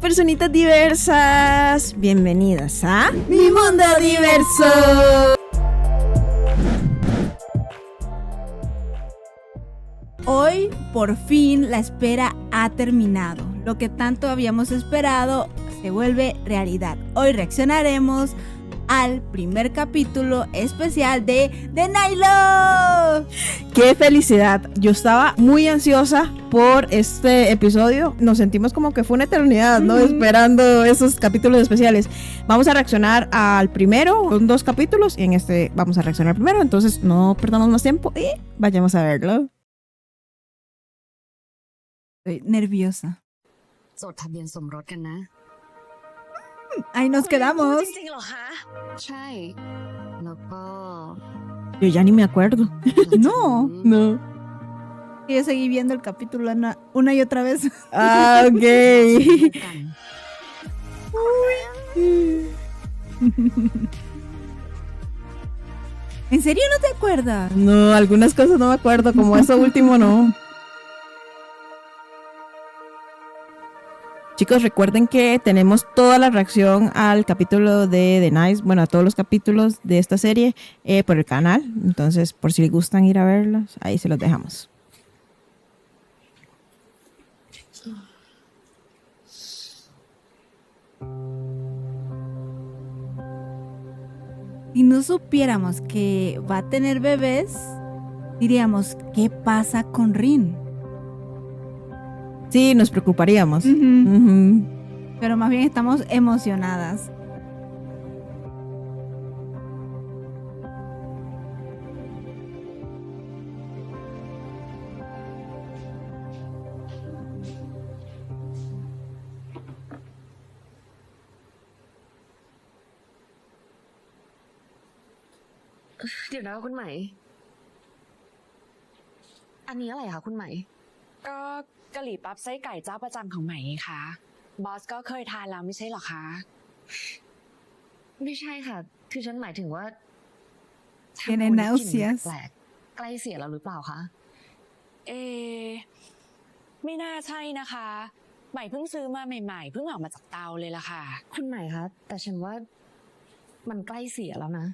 personitas diversas, bienvenidas a Mi Mundo Diverso. Hoy, por fin, la espera ha terminado. Lo que tanto habíamos esperado se vuelve realidad. Hoy reaccionaremos al primer capítulo especial de The Night Love. ¡Qué felicidad! Yo estaba muy ansiosa por este episodio. Nos sentimos como que fue una eternidad, ¿no? Esperando esos capítulos especiales. Vamos a reaccionar al primero, con 2 capítulos, y en este vamos a reaccionar al primero. Entonces no perdamos más tiempo y vayamos a verlo. Estoy nerviosa. จดทะเบียนสมรสกันนะ Ahí nos quedamos. จริงๆเหรอคะใช่แล้วก็ Yo ya ni me acuerdo. No. No. Yo seguí viendo el capítulo una y otra vez. Ah, ok. กัน ¿En serio no te acuerdas? No, algunas cosas no me acuerdo, como eso último no. Chicos, recuerden que tenemos toda la reacción al capítulo de The Nice, bueno, a todos los capítulos de esta serie por el canal. Entonces, por si les gustan ir a verlos, ahí se los dejamos. Si no supiéramos que va a tener bebés, diríamos, ¿qué pasa con Rin? Sí, nos preocuparíamos. Pero más bien estamos emocionadas.เดี๋ยวนะคุณไหมอันนี้อะไรคะคุณไหม ก็กะหรี่ปั๊บไส้ไก่เจ้าประจำของใหม่ไงคะบอสก็เคยทานแล้วไม่ใช่เหรอคะ ไม่ใช่ค่ะคือฉันหมายถึงว่า Tiene náuseas แปลกๆใกล้เสียแล้วหรือเปล่าคะ เอไม่น่าใช่นะคะใหม่เพิ่งซื้อมาใหม่ๆเพิ่งออกมาจากเตาเลยล่ะค่ะ คุณไหมคะแต่ฉันว่ามันใกล้เสียแล้วนะ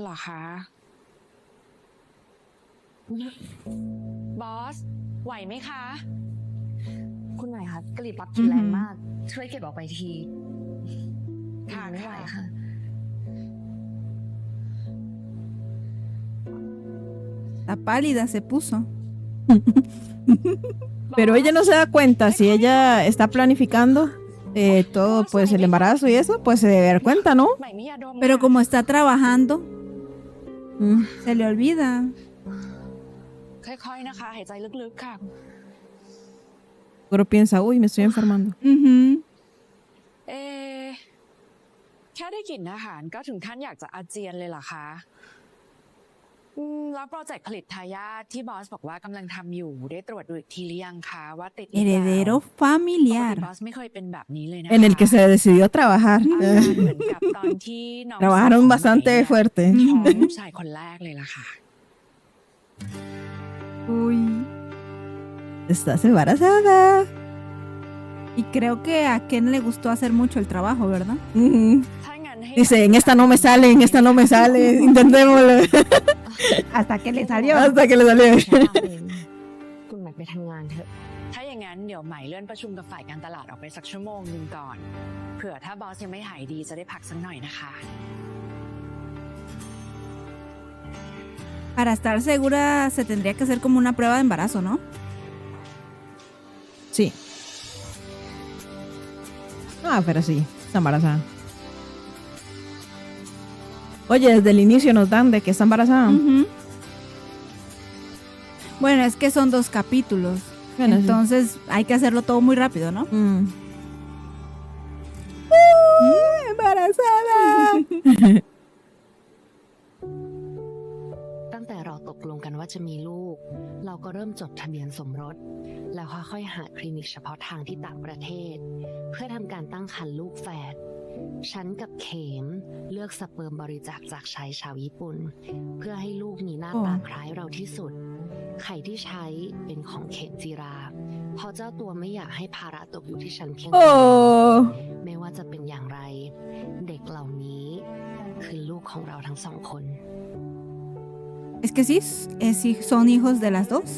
เหรอคะบอสไหวไหมคะ คุณไหมคะกะหรี่ปั๊บกินแรงมากช่วยเก็บออกไปที ค่ะ ไม่ไหวค่ะ La pálida se puso. Pero ella no se da cuenta, si ella está planificando todo, pues el embarazo y eso, pues se debe dar cuenta, ¿no? ใหม่ไม่ยาดม Pero como está trabajando, se le olvida. ค่อยๆนะคะหายใจลึกๆค่ะ Pero piensa, uy, me estoy enfermando. เอแค่ได้กลิ่นอาหารก็ถึงขั้นอยากจะอาเจียนเลยเหรอคะแล้วโปรเจกต์ผลิตทายาทที่บอสบอกว่ากำลังทำอยู่ได้ตรวจดูอีกทีหรือยังคะว่าติดหรือเปล่า Heredero ปกติ familiar. บอสไม่เคยเป็นแบบนี้เลยนะคะ En el que se decidió trabajar. อาการเหมือนกับตอนที่น้อง Trabajaron สาวของ bastante ใหม่ fuerte. ท้องลูกชายคนแรกเลยล่ะค่ะ Uy. Estás embarazada. Y creo que a Ken le gustó hacer mucho el trabajo, ¿verdad? ถ้างั้นให้ Dice, en esta no me sale, en esta no me sale. Intentémoslo. Hasta que le salió. Hasta que le salió. ฉันเอาเองคุณไหมไปทำงานเถอะ ถ้าอย่างนั้นเดี๋ยวใหม่เลื่อนประชุมกับฝ่ายการตลาดออกไปสักชั่วโมงหนึ่งก่อนเผื่อถ้าบอสยังไม่หายดีจะได้พักสักหน่อยนะคะ Para estar segura se tendría que hacer como una prueba de embarazo, ¿no? Sí. Ah, pero sí, está embarazada. Oye, desde el inicio nos dan de que está embarazada. Bueno, es que son 2 capítulos. Bueno, sí. Entonces hay que hacerlo todo muy rápido, ¿no? ¡Embarazada! ตั้งแต่เราตกลงกันว่าจะมีลูก เราก็เริ่มจดทะเบียนสมรส แล้วค่อยๆหาคลินิกเฉพาะทางที่ต่างประเทศ เพื่อทำการตั้งครรภ์ลูกแฝด ฉันกับเขมเลือกสเปิร์มบริจาคจากชายชาวญี่ปุ่น เพื่อให้ลูกมีหน้าตาคล้ายเราที่สุด ไข่ที่ใช้เป็นของเขมจีรา ผ เพราะเจ้าตัวไม่อยากให้ภาระตกอยู่ที่ฉันเพียง โอ้ ไม่ว่าจะเป็นอย่างไร เด็กเหล่านี้คือลูกของเราทั้งสองคน Es que sí, son hijos de las dos.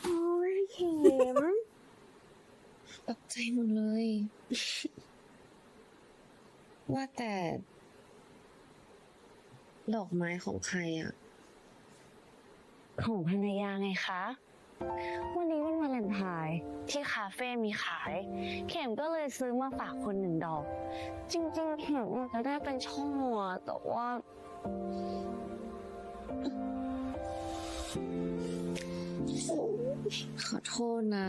โอ้ยเข็มตกใจหมดเลย ว่าแต่ดอกไม้ของใครอ่ะ ของภรรยาไงคะ วันนี้วันวาเลนไทน์ที่คาเฟ่มีขาย เข็มก็เลยซื้อมาฝากคน1 ดอก จริงๆเข็มมันจะได้เป็นช่อแต่ว่าขอโทษนะ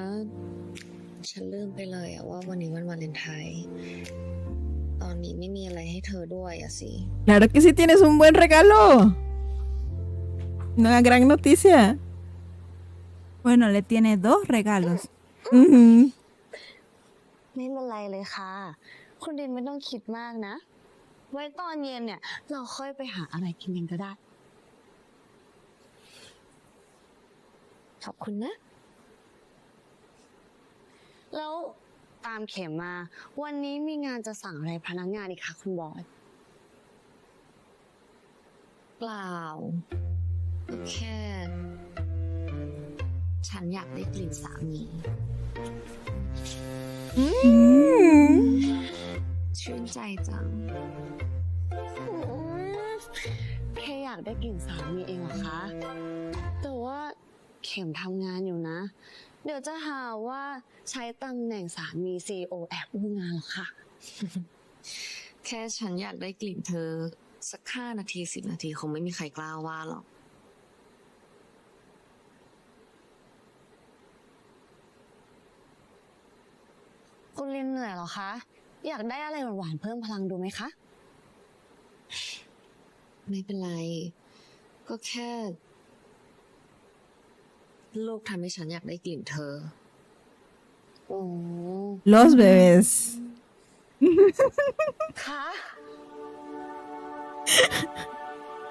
ฉันลืมไปเลยอะว่าวันนี้วันวาเลนไทน์ตอนนี้ไม่มีอะไรให้เธอด้วยอะสิ Claro que sí tienes un buen regalo. Una gran noticia. Bueno, le tiene 2 regalos. ไม่เป็นไรเลยค่ะ คุณดินไม่ต้องคิดมากนะ ไว้ตอนเย็นเนี่ย เราค่อยไปหาอะไรกินกันก็ได้ ขอบคุณนะ แล้วตามเข็มมา วันนี้มีงานจะสั่งอะไรพนักงานอีกคะคุณบอย เปล่าแค่ ฉันอยากได้กลิ่นสามี ชื่นใจจังแค่อยากได้กลิ่นสามีเองเหรอคะ แต่ว่าเข็มทำงานอยู่นะ เดี๋ยวจะหาว่าใช้ตำแหน่งสามี CEO แอบอู้งานหรอคะ แค่ฉันอยากได้กลิ่นเธอสัก5 นาที10 นาทีคงไม่มีใครกล้าว่าหรอก คุณลินเหนื่อยเหรอคะ อยากได้อะไรหวานๆเพิ่มพลังดูไหมคะ ไม่เป็นไร ก็แค่ลูกทำให้ฉันอยากได้กลิ่นเธอ โอ้ Los bebés. คะ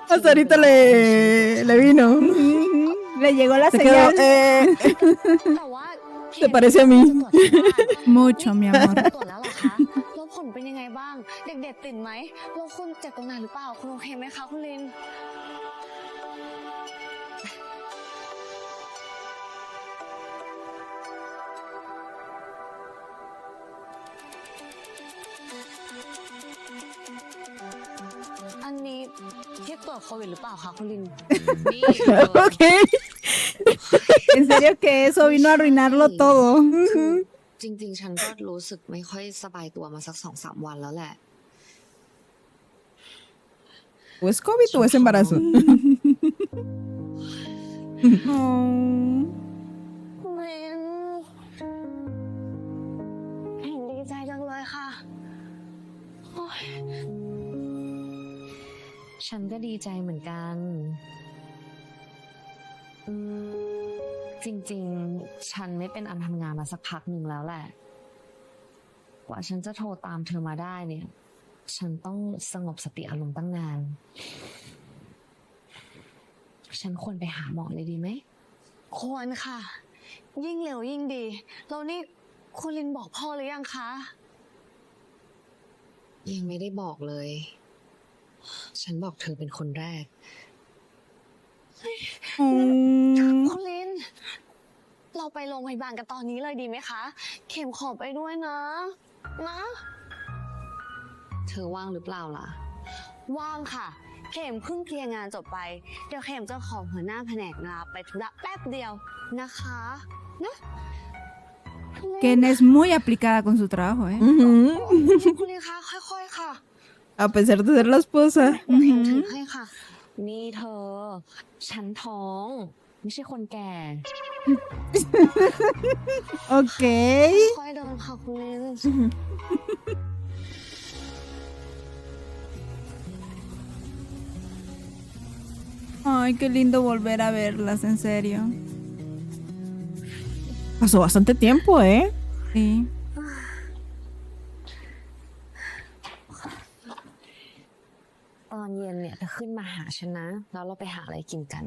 Hasta ahorita le vino. Le llegó la Se quedó. señal. แต่ว่า Te parece a mí. Mucho, mi amor. ตรวจแล้วเหรอคะ แล้วผลเป็นยังไงบ้าง เด็กๆติดไหมแล้วคุณเจ็บตรงไหนหรือเปล่า คุณโอเคไหมคะคุณลิน อันนี้ที่ตรวจโควิดหรือเปล่าคะคุณลิน นี่ Ok. En serio que eso vino a arruinarlo todo. จริงๆ ฉันก็รู้สึกไม่ค่อยสบายตัวมาสัก2-3 วันแล้วแหละ ¿O es COVID o es embarazo? คุณลินเห็นดีใจจังเลยค่ะโอ๊ยฉันก็ดีใจเหมือนกัน จริงๆ ฉันไม่เป็นอันทำงานมาสักพักหนึ่งแล้วแหละ กว่าฉันจะโทรตามเธอมาได้เนี่ย ฉันต้องสงบสติอารมณ์ตั้งนาน ฉันควรไปหาหมอเลยดีไหม ควรค่ะ ยิ่งเร็วยิ่งดี แล้วนี่คุณลินบอกพ่อหรือยังคะ ยังไม่ได้บอกเลย ฉันบอกเธอเป็นคนแรก คุณลิน เราไปโรงพยาบาลกันตอนนี้เลยดีไหมคะ เข็มขอไปด้วยนะ เธอว่างหรือเปล่าล่ะ ว่างค่ะ เข็มเพิ่งเคลียร์งานจบไป เดี๋ยวเข็มจะขอหัวหน้าแผนกลาไปธุระแป๊บเดียวนะคะนะ Ken es muy aplicada con su trabajo, ¿eh? Ujú. คุณลินคะค่อยๆค่ะ A pesar de ser la esposa. เดี๋ยวเข็มถือให้ค่ะ นี่เธอ ฉันท้อง ไม่ใช่คนแก่ Ok. ค่อยๆเดินค่ะคุณลิน Ay, qué lindo volver a verlas, en serio. Pasó bastante tiempo, ¿eh? Sí. ตอนเย็นเนี่ยเธอขึ้นมาหาฉันนะ แล้วเราไปหาอะไรกินกัน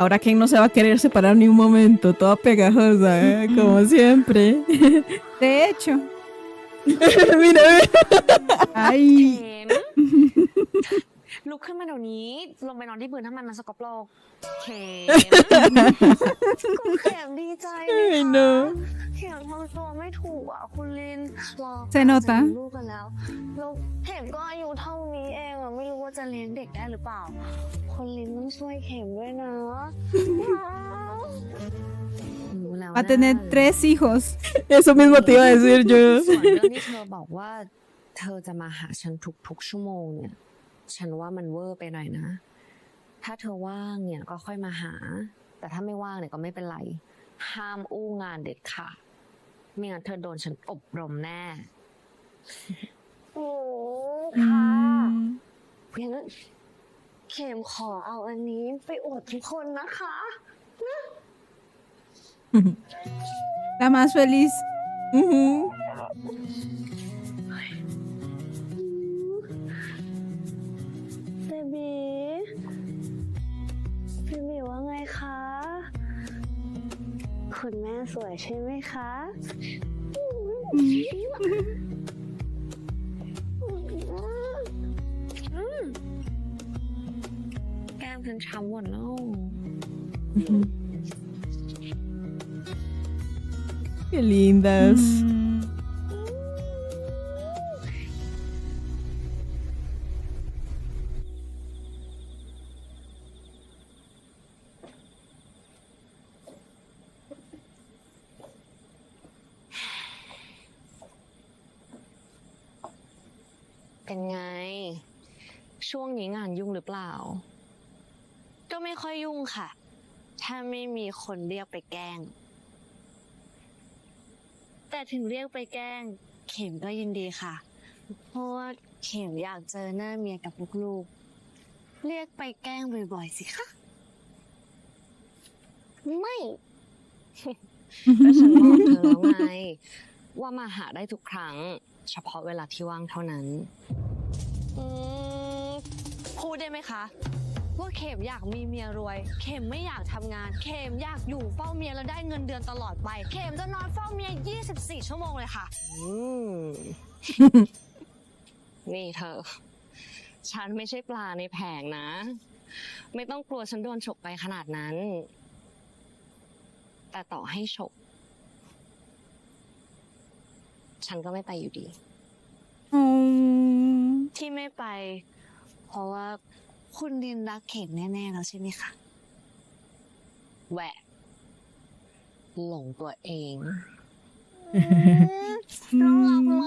Ahora Ken no se va a querer separar ni un momento, toda pegajosa, como siempre. De hecho. Mira, mira. ไอ้ เข็ม ลุกขึ้นมาเดี๋ยวนี้ ลงไปนอนที่พื้นถ้ามันสกปรกเข็ม ก็เข็มดีใจเลย Ay, ค่ะ no. เข็มทำตัวไม่ถูกอ่ะคุณลินรอ Se nota จะมีลูกกันแล้วแล้วเข็มก็อายุเท่านี้เองอ่ะไม่รู้ว่าจะเลี้ยงเด็กได้หรือเปล่าคุณลินต้องช่วยเข็มด้วยนะรู้แล้ว Va a นะ tener 3 hijos. Eso mismo te iba a decir yo. ส่วนเรื่องที่เธอบอกว่า เธอจะมาหาฉันทุกๆชั่วโมงเนี่ย ฉันว่ามันเวอร์ไปหน่อยนะ ถ้าเธอว่างเนี่ยก็ค่อยมาหา แต่ถ้าไม่ว่างเนี่ยก็ไม่เป็นไร ห้ามอู้งานเด็ดขาดไม่งั้นเธอโดนฉันอบรมแน่ โอ้ อื ค่ะ ม เพียงนั้นเข็มขอเอาอันนี้ไปอวดทุกคนนะคะ La más feliz. Ujú. เบบีว่าไงคะ คุณแม่สวยใช่ไหมคะ แก้มฉันช้ำหมดแล้ว Qué lindas. อืม เป็นไง ช่วงนี้งานยุ่งหรือเปล่า ก็ไม่ค่อยยุ่งค่ะ ถ้าไม่มีคนเรียกไปแกล้ง แต่ถึงเรียกไปแกล้ง เข็มก็ยินดีค่ะ เพราะว่าเข็มอยากเจอหน้าเมียกับลูกๆ เรียกไปแกล้งบ่อยๆสิคะ ไม่ ก็ฉันบอกเธอแล้วไง ว่ามาหาได้ทุกครั้ง เฉพาะเวลาที่ว่างเท่านั้น พูดได้ไหมคะ ว่าเข็มอยากมีเมียรวย เข็มไม่อยากทำงาน เข็มอยากอยู่เฝ้าเมียแล้วได้เงินเดือนตลอดไป เข็มจะนอนเฝ้าเมีย 24 ชั่วโมงเลยค่ะ นี่เธอ ฉันไม่ใช่ปลาในแผงนะ ไม่ต้องกลัวฉันโดนฉกไปขนาดนั้น แต่ต่อให้ฉก ฉันก็ไม่ไปอยู่ดี อืม ที่ไม่ไป เพราะว่าคุณดินรักเข็มแน่ๆแล้วใช่ไหมคะแหวะหลงตัวเองน้องรักไหม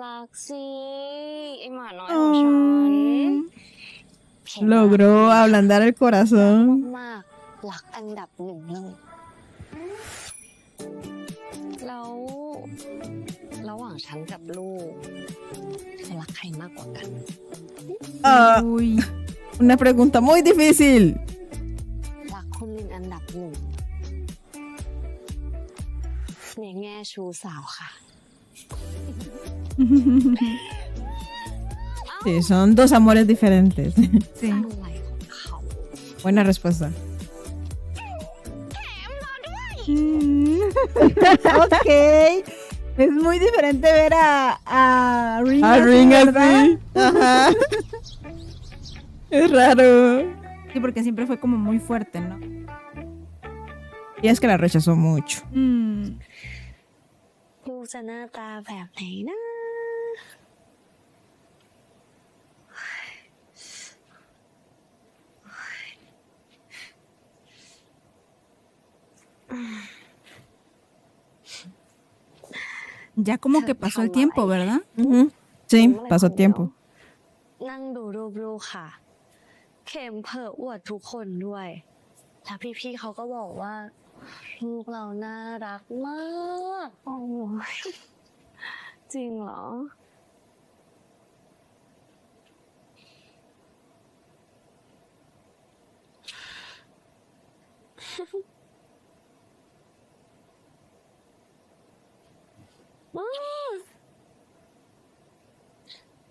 รักสิไอหมาน้อยของฉันเข็ม Logró ablandar el รัก corazón. มากๆรักอันดับหนึ่งเลยแล้วระหว่างฉันกับลูกเธอรักใครมากกว่ากัน Ah, อุ้ย una pregunta muy difícil. รักคุณลินอันดับหนึ่งในแง่ชูสาวค่ะ Sí, son dos amores diferentes. สิ อะไรของเขา Buena respuesta. อืม ok. Es muy diferente ver a Ring A así, Ring ¿verdad? así. Ajá. Es raro. Sí, porque siempre fue como muy fuerte, ¿no? Y es que la rechazó mucho. อืม ลูกจะหน้าตาแบบไหนนะ Ya como que pasó el tiempo, ¿verdad? Ujú. Sí, pasó tiempo. นั่งดูรูปลูกค่ะ เข็มเผลออวดทุกคนด้วยแล้วพี่ๆเขาก็บอกว่า ลูกเราน่ารักมากโอ้ยจริงเหรอ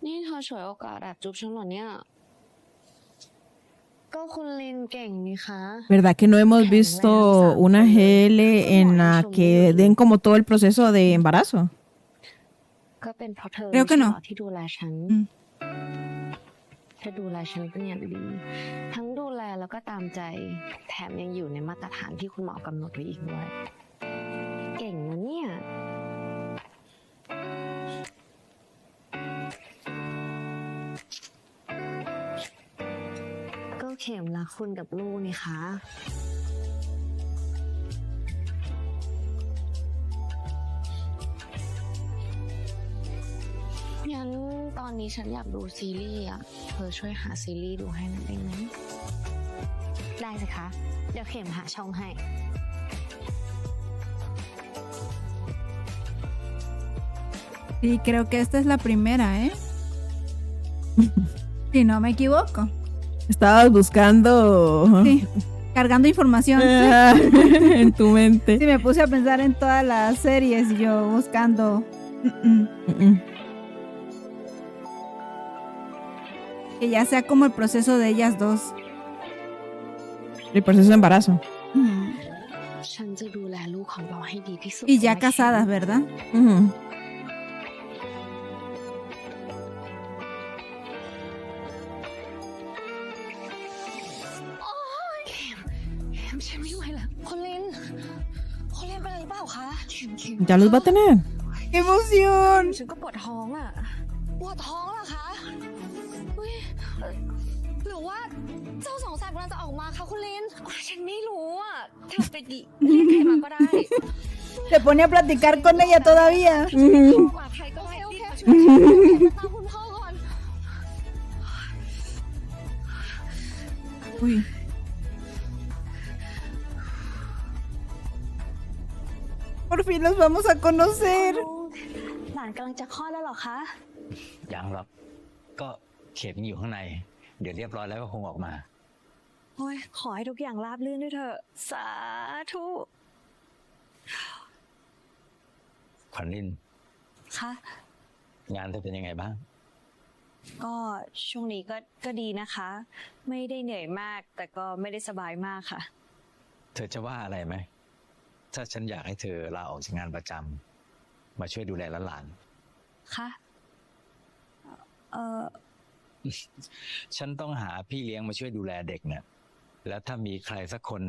นี่เธอฉวยโอกาสแอบจุ๊บฉันเหรอเนี่ย ก็คุณลินเก่งนี่คะ ¿Verdad que no hemos visto una GL en la que den como todo el proceso de embarazo? ก็เป็นเพราะเธอ Creo que no ไม่ใช่หรอที่ดูแลฉัน เธอดูแลฉันเป็นอย่างดี ทั้งดูแลแล้วก็ตามใจ แถมยังอยู่ในมาตรฐานที่คุณหมอกำหนดไว้อีกด้วย เก่งนะเนี่ย ก็เข็มรักคุณกับลูกนี่คะ งั้นตอนนี้ฉันอยากดูซีรีส์อ่ะ เธอช่วยหาซีรีส์ดูให้หน่อยได้ไหม ได้สิคะ เดี๋ยวเข็มหาช่องให้ Sí, creo que esta es la primera, ¿eh? Si no me equivoco. Estabas buscando Sí, cargando información. en tu mente. Sí, me puse a pensar en todas las series y yo buscando. Que ya sea como el proceso de ellas dos. El proceso de embarazo. ฉันจะดูแลลูกของเราให้ดีที่สุด Y ya casadas, ¿verdad? Ujú. ฉันไม่ไหวแล้วคนลินเป็นอะไรหรือเปล่าคะ ¿Ya los va a tener? ¡Qué emoción! ฉันก็ปวดท้องอ่ะ ปวดท้องเหรอคะอุ๊ยหรือว่าเจ้าสองแสบกำลังจะออกมาคะคุณลิน ฉันไม่รู้อ่ะเธอไปเรียกใครมาก็ได้ Se pone a platicar con ella todavía. มาใครก็ได้รีบมาช่วยตามคุณพ่อก่อน Uy. Por fin los vamos a conocer. หลานกำลังจะคลอดแล้วเหรอคะ ยังหรอกก็เข็มอยู่ข้างใน เดี๋ยวเรียบร้อยแล้วก็คงออกมา โอ้ยขอให้ทุกอย่างราบรื่นด้วยเถอะ สาธุ ขวัญลิน ค่ะ งานเธอเป็นยังไงบ้าง ก็ช่วงนี้ก็ดีนะคะ ไม่ได้เหนื่อยมาก แต่ก็ไม่ได้สบายมากค่ะ เธอจะว่าอะไรไหม ถ้าฉันอยากให้เธอลาออกจากงานประจำมาช่วยดูแลหลาน ค่ะ ๆฉันต้องหาพี่เลี้ยงมาช่วยดูแลเด็กเนี่ย แล้วถ้ามีใครสักคน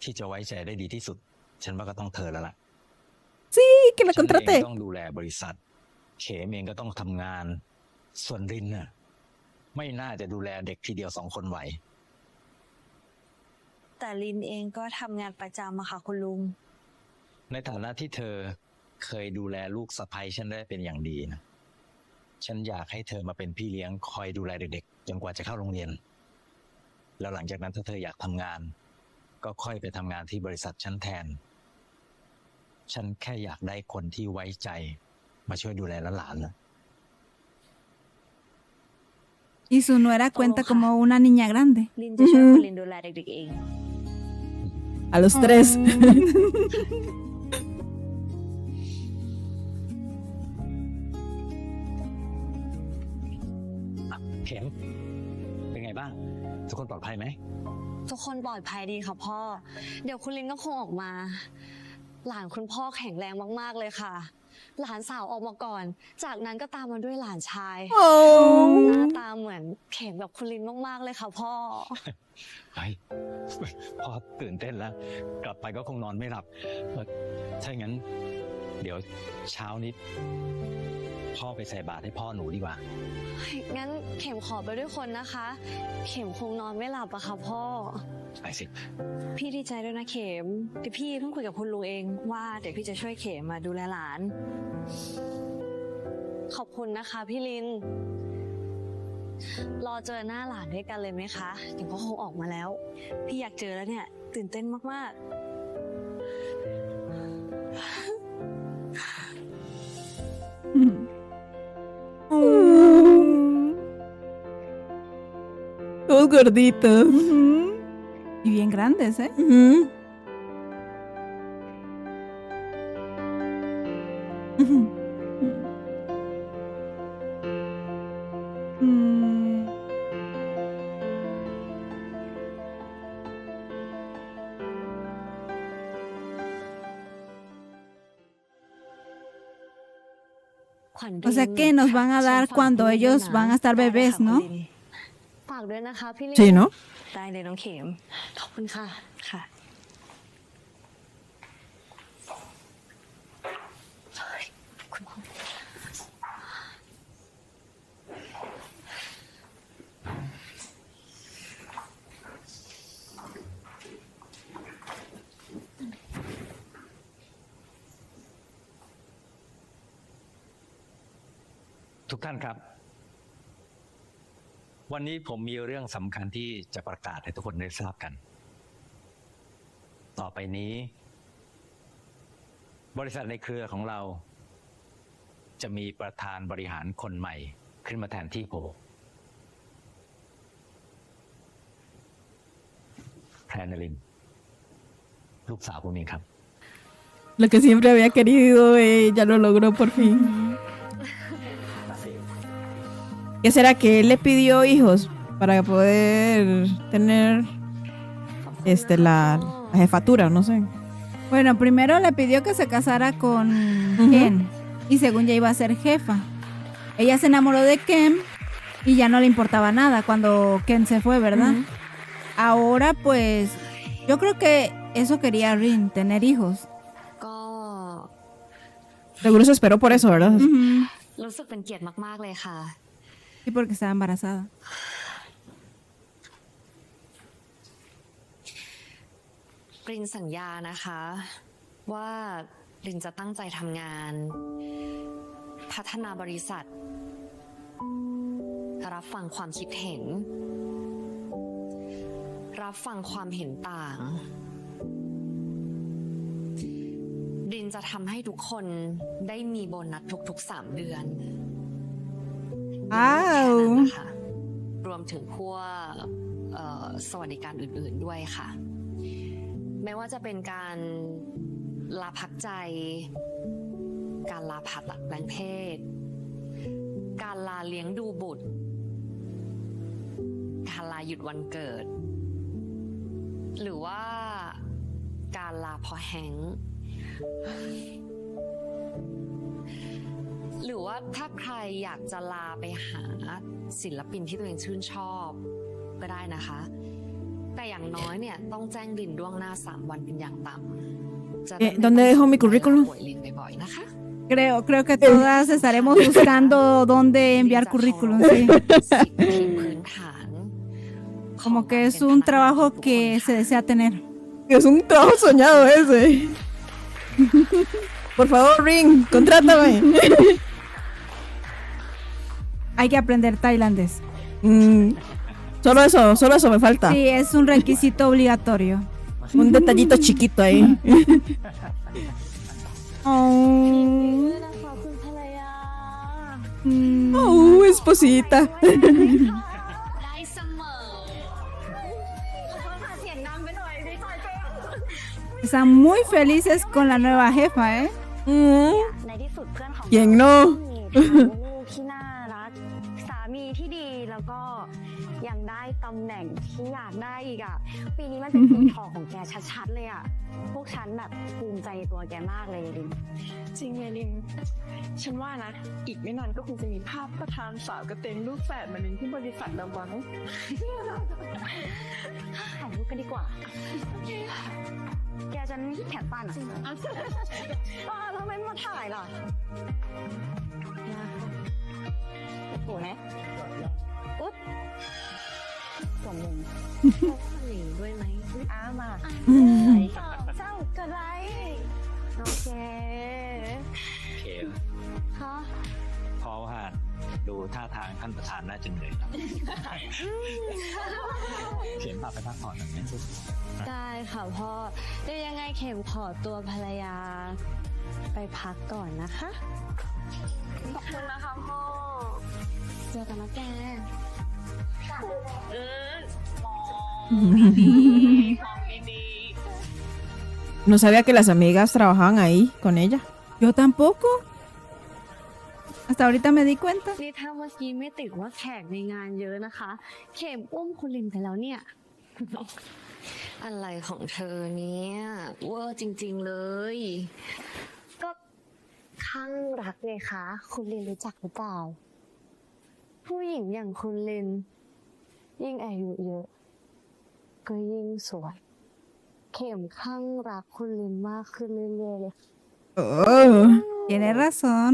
ที่จะไว้ใจได้ดีที่สุด ฉันว่าก็ต้องเธอแล้วล่ะ Sí, que la ฉันเอง contraté. ต้องดูแลบริษัท เขมเองก็ต้องทำงาน ส่วนรินน่ะไม่น่าจะดูแลเด็กทีเดียว2 คนไหว แต่ลินเองก็ทำงานประจำอะค่ะคุณลุง ในฐานะที่เธอเคยดูแลลูกสะใภ้ฉันได้เป็นอย่างดีนะ ฉันอยากให้เธอมาเป็นพี่เลี้ยงคอยดูแลเด็กๆจนกว่าจะเข้าโรงเรียน แล้วหลังจากนั้นถ้าเธออยากทำงาน ก็ค่อยไปทำงานที่บริษัทฉันแทน ฉันแค่อยากได้คนที่ไว้ใจมาช่วยดูแลหลานๆนะ Y su nuera cuenta como una niña grande. ลินจะช่วยคุณลินดูแลเด็กๆเอง A los 3. เข็มเป็นไงบ้าง ทุกคนปลอดภัยไหม ทุกคนปลอดภัยดีค่ะพ่อ เดี๋ยวคุณลินก็คงออกมา หลานคุณพ่อแข็งแรงมากๆเลยค่ะ หลานสาวออกมาก่อน จากนั้นก็ตามมาด้วยหลานชาย หน้า Oh. ตาเหมือนเข็มกับคุณลินมากๆเลยค่ะพ่อ เฮ้ย พอตื่นเต้นแล้ว กลับไปก็คงนอนไม่หลับถ้าอย่างนั้น เดี๋ยวเช้านี้พ่อไปใส่บาตรให้พ่อหนูดีกว่า งั้นเข็มขอไปด้วยคนนะคะ เข็มคงนอนไม่หลับอะค่ะพ่อ ไปสิ พี่ดีใจด้วยนะเข็มที่พี่เพิ่งคุยกับคุณลุงเองว่าเดี๋ยวพี่จะช่วยเข็มมาดูแลหลาน ขอบคุณนะคะพี่ลิน รอเจอหน้าหลานด้วยกันเลยไหมคะเดี๋ยวก็คงออกมาแล้ว พี่อยากเจอแล้วเนี่ย ตื่นเต้นมากๆ Todos gorditos. Y bien grandes, ¿eh? Ujú. Ujú. O sea que nos van a dar cuando ellos van a estar bebés, ¿no? ฝากด้วยนะคะพี่ลิน Sí, ¿no? ได้เลยน้องเข็มขอบคุณค่ะค่ะ ทุกท่านครับ วันนี้ผมมีเรื่องสำคัญที่จะประกาศให้ทุกคนได้ทราบกัน ต่อไปนี้ บริษัทในเครือของเรา จะมีประธานบริหารคนใหม่ขึ้นมาแทนที่ผมแพรนลิน ลูกสาวผมเองครับ Lo que siempre había querido, ya lo logró por fin. ¿Qué será que él le pidió hijos para poder tener la jefatura? No sé. Bueno, primero le pidió que se casara con Ken y según ya iba a ser jefa. Ella se enamoró de Ken y ya no le importaba nada cuando Ken se fue, ¿verdad? Ahora pues yo creo que eso quería Rin, tener hijos. ก็ Seguro se esperó por eso, ¿verdad? รู้สึกเป็นเกียรติมากๆเลยค่ะ Y porque estaba embarazada. รินสัญญานะคะ ว่ารินจะตั้งใจทำงาน พัฒนาบริษัท รับฟังความคิดเห็น รับฟังความเห็นต่าง รินจะทำให้ทุกคนได้มีโบนัสทุกๆ3 เดือน ว้าว แค่นั้นนะคะรวมถึงพวกสวัสดิการอื่นๆด้วยค่ะ ไม่ว่าจะเป็นการลาพักใจ การลาผ่าตัดแปลงเพศ การลาเลี้ยงดูบุตร การลาหยุดวันเกิด หรือว่าการลาพอแฮงก์หรือว่าถ้าใครอยากจะลาไปหาศิลปินที่ตัวเองชื่นชอบก็ได้นะคะ แต่อย่างน้อยเนี่ยต้องแจ้งรินล่วงหน้า3 วันเป็นอย่างต่ำจะได้ไม่ ¿Dónde dejo mi currículum? ป่วยรินบ่อยๆนะคะ Creo que todas estaremos buscando dónde enviar currículum, sí. สิทธิพื้นฐาน Como que es un trabajo que se desea tener. Es un trabajo soñado ese. Por favor, Ring, contrátame. Hay que aprender tailandés. Solo eso me falta. Sí, es un requisito obligatorio. Un detallito chiquito ahí. Esposita. ได้เสมอเสียงดังไปหน่อยดีใจจัง Están muy felices con la nueva jefa, ¿eh? ในที่สุดเพื่อนของ เก่งเนอะ มีลูกที่น่ารัก สามีที่ดีแล้วก็ยังได้ตำแหน่งที่อยากได้อีกอ่ะ ปีนี้มันเป็นปีทองของแกชัดๆเลยอ่ะ พวกฉันแบบภูมิใจในตัวแกมากเลยลิน จริงเลยลิน ฉันว่านะ อีกไม่นานก็คงจะมีภาพประธานสาวกระเตงลูกแฝดมาลินที่บริษัทเราบ้าง ถ่ายรูปกันดีกว่า แกจะนี่แขนสั้นอ่ะแล้วไม่มาถ่ายล่ะถูกไหมอุ๊บส่วนหนึ่ง หนีด้วยไหม มาสองเจ้ากระไรโอเค เข็ม ค่ะ เพราะว่าดูท่าทางท่านประธานน่าจะเหนื่อยครับเข็มพาไปพักผ่อนหน่อยไหม ได้ค่ะพ่อเดี๋ยวยังไงเข็มขอตัวภรรยาไปพักก่อนนะคะ ขอบคุณนะคะพ่อ เจอกันนะแก No sabía que las amigas trabajaban ahí con ella. Yo tampoco. Hasta ahorita me di cuenta. นี่ถ้าเมื่อกี้ไม่ติดว่าแขกในงานเยอะนะคะ เข็มอุ้มคุณลินไปแล้วเนี่ย อะไรของเธอเนี่ยเวอร์จริงๆเลย ก็เขา ข้างรักไงคะ คุณลินรู้จักหรือเปล่า ผู้หญิงอย่างคุณลิน ยิ่งอายุเยอะ ก็ยิ่งสวย เข็มข้างรักคุณลินมากขึ้นเรื่อยๆเลย Oh, Tiene razón.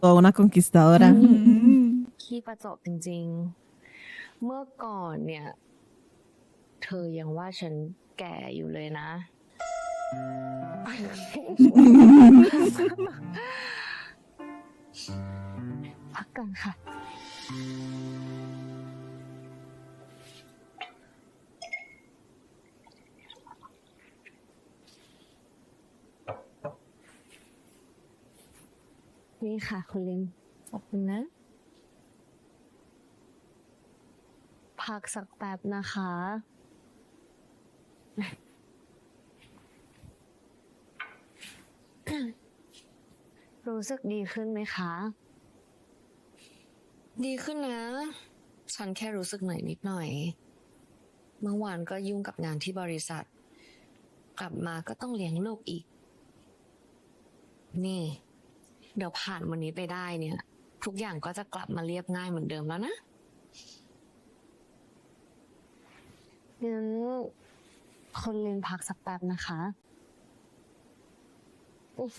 toda una conquistadora. ขี้ประจบจริงๆ เมื่อก่อนเนี่ย เธอยังว่าฉันแก่อยู่เลยนะ พักกันค่ะ นี่ค่ะ คุณลินขอบคุณนะ พักสักแป๊บนะคะ รู้สึกดีขึ้นไหมคะ ดีขึ้นนะ ฉันแค่รู้สึกเหนื่อยนิดหน่อย เมื่อวานก็ยุ่งกับงานที่บริษัท กลับมาก็ต้องเลี้ยงลูกอีก นี่ เดี๋ยวผ่านวันนี้ไปได้เนี่ย ทุกอย่างก็จะกลับมาเรียบง่ายเหมือนเดิมแล้วนะ งั้นคุณลินพักสักแป๊บนะคะอุ๊ย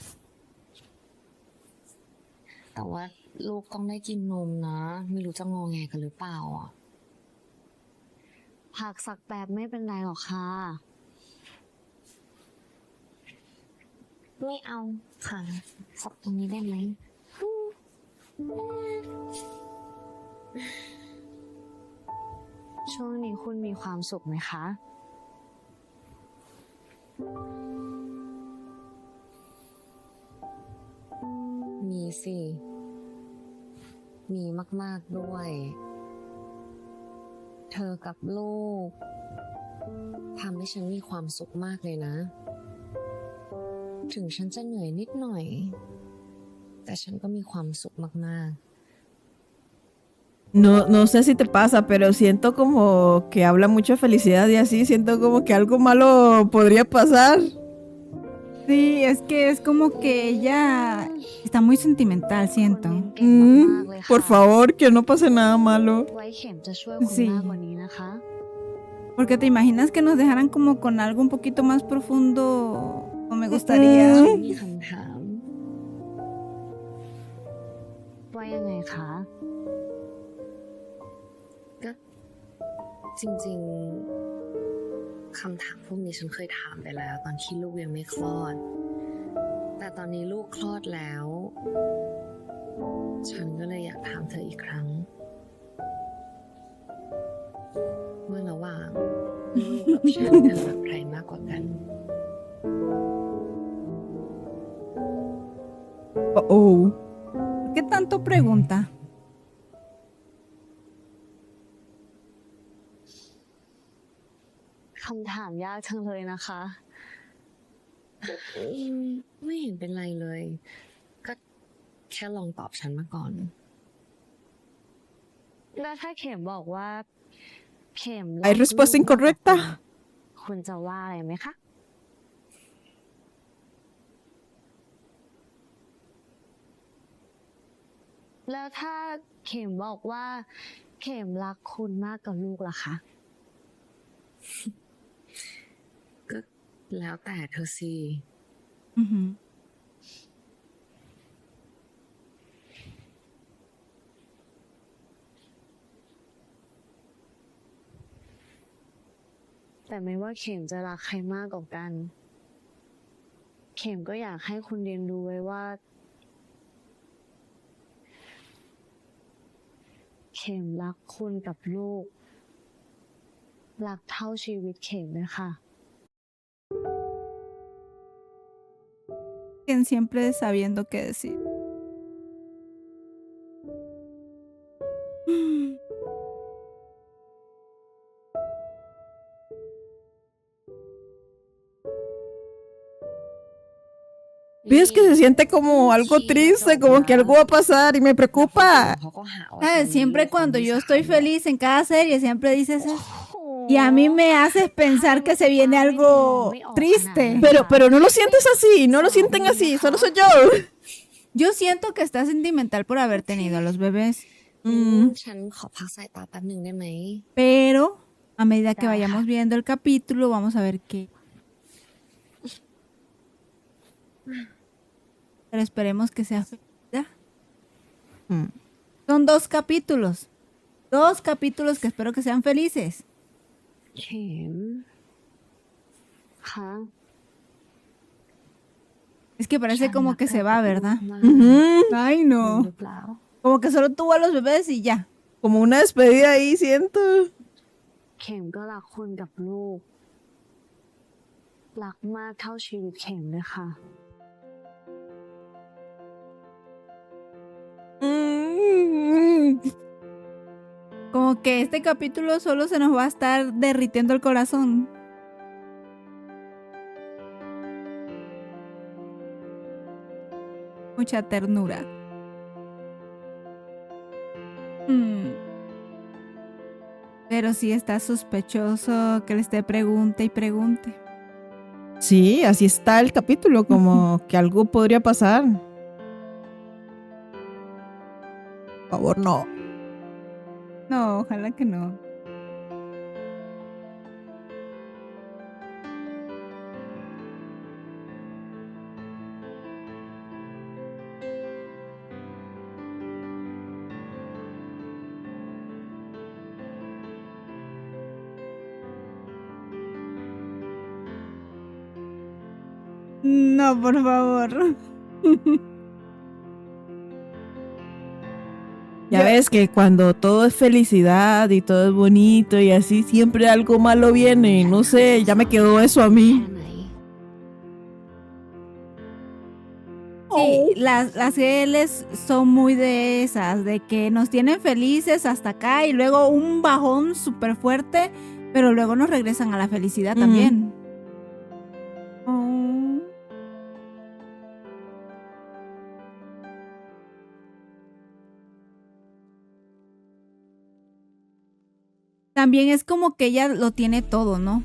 แต่ว่าลูกต้องได้กินนมนะ ไม่รู้จะงอแงกันหรือเปล่าอ่ะ พักสักแป๊บไม่เป็นไรหรอกค่ะ ไม่เอาค่ะสับตรงนี้ได้ไหม ช่วงนี้คุณมีความสุขไหมคะ มีสิ มีมากๆด้วย เธอกับลูกทำให้ฉันมีความสุขมากเลยนะ ถึงฉันจะเหนื่อยนิดหน่อย แต่ฉันก็มีความสุขมาก No sé si te pasa, pero siento como que habla mucho de felicidad y así, siento como que algo malo podría pasar. Sí, es que es como que ella está muy sentimental, คุณ siento. ลินเก่งมากๆเลยค่ะ Por favor, que no pase nada malo. ไว้เข็มจะช่วยคุณ Sí. มากกว่านี้นะคะ Porque te imaginas que nos dejaran como con algo un poquito más profundo, o me gustaría. ๆ มีคำถาม ว่ายังไงคะ ก็จริงๆ คำถามพวกนี้ฉันเคยถามไปแล้ว ตอนที่ลูกยังไม่คลอด แต่ตอนนี้ลูกคลอดแล้ว ฉันก็เลยอยากถามเธออีกครั้ง ว่าระหว่างลูกกับฉันเธอรักใครมากกว่ากัน Oh. ¿Qué tanto pregunta? คำถามยากจังเลยนะคะ ไม่เห็นเป็นไรเลย ก็แค่ลองตอบฉันมาก่อน แล้วถ้าเข็มบอกว่า เข็ม Hay respuesta incorrecta. คุณจะว่าอะไรไหมคะ แล้วถ้าเข็มบอกว่า เข็มรักคุณมากกว่าลูกล่ะคะ ก็แล้วแต่เธอสิ Ujú. แต่ไม่ว่าเข็มจะรักใครมากกว่ากัน เข็มก็อยากให้คุณเรียนรู้ไว้ว่า เข็มรักคุณกับลูก รักเท่าชีวิตเข็มเลยค่ะ Quien siempre sabiendo qué decir. ¿Ves que se siente como algo triste, como que algo va a pasar y me preocupa? เขาก็หาว่า ¿Sabes? Siempre cuando yo estoy feliz en cada serie, siempre dices eso. Y a mí me haces pensar que se viene algo triste. Pero no lo sientes así, no lo sienten así, solo soy yo. Yo siento que está sentimental por haber tenido a los bebés, ฉันขอพักสายตาแป๊บหนึ่งได้ไหม pero a medida que Ajá. vayamos viendo el capítulo vamos a ver qué. Pero esperemos que sea felicidad. Mm. Son 2 capítulos. 2 capítulos que espero que sean felices. เข็มคะ Es que parece como que se va, ¿verdad? มาก Ujú. Ay, ห no. รือเปล่า Como que solo tuvo a los bebés y ya. Como una despedida ahí, siento. เข็มก็รักคุณกับลูก รักมากเท่าชีวิตเข็มเลยค่ะ Como que este capítulo solo se nos va a estar derritiendo el corazón. Mucha ternura. Pero sí está sospechoso que le esté pregunte y pregunte. Sí, así está el capítulo, como que algo podría pasar. Por favor, no. No, ojalá que no. No, por favor. Ya ves que cuando todo es felicidad y todo es bonito y así, siempre algo malo viene. Y no sé, ya me quedó eso a แค่ mí. ไหน Sí, las GLs son muy de esas, de que nos tienen felices hasta acá y luego un bajón súper fuerte, pero luego nos regresan a la felicidad Ujú. también. Oh. También es como que ella lo tiene todo, ¿no?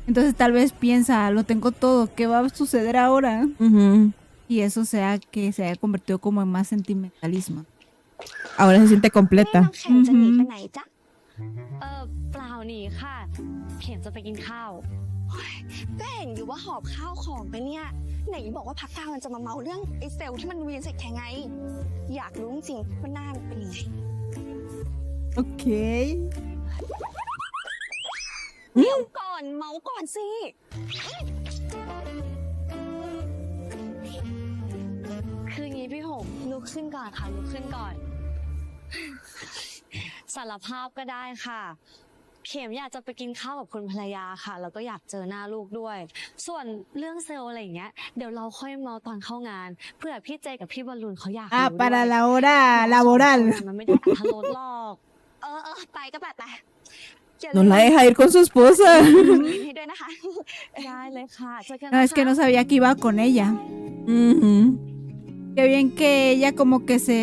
Entonces tal vez piensa, lo tengo todo, ¿qué va a suceder ahora? Ujú. Y eso sea que se haya convertido como en más sentimentalismo. Ahora se siente แม่น้ completa. ำแข็งจะหนีไปไหนจ๊ะ เปล่าหนีค่ะ เข็มจะไปกินข้าว ก็เห็นอยู่ว่าหอบข้าวของไปเนี่ย ไหนบอกว่าพักกลางมันจะมาเมาเรื่องไอ้เซลล์ที่มันเวียนเสร็จแค่ไง อยากรู้จริงๆว่าหน้ามันเป็นยังไง Ok. เดี๋ยวก่อนเมาก่อนสิ คืองี้พี่หงลุกขึ้นก่อนค่ะลุกขึ้นก่อน สารภาพก็ได้ค่ะ เข็มอยากจะไปกินข้าวกับคุณภรรยาค่ะ แล้วก็อยากเจอหน้าลูกด้วย ส่วนเรื่องเซลล์อะไรอย่างเงี้ย เดี๋ยวเราค่อยเมาตอนเข้างาน เพื่อพี่เจกับพี่บอลลูนเขาอยากรู้ Ah, ด้วย para la hora เราสอง laboral. คนมันไม่ได้อัธรสหรอก เออไปก็ไปอย่า No la deja ir con su esposa. ให้ด้วยนะคะ ได้เลยค่ะเจอกัน No, es que no sabía que iba con ella. Ujú. Qué bien que ella como que se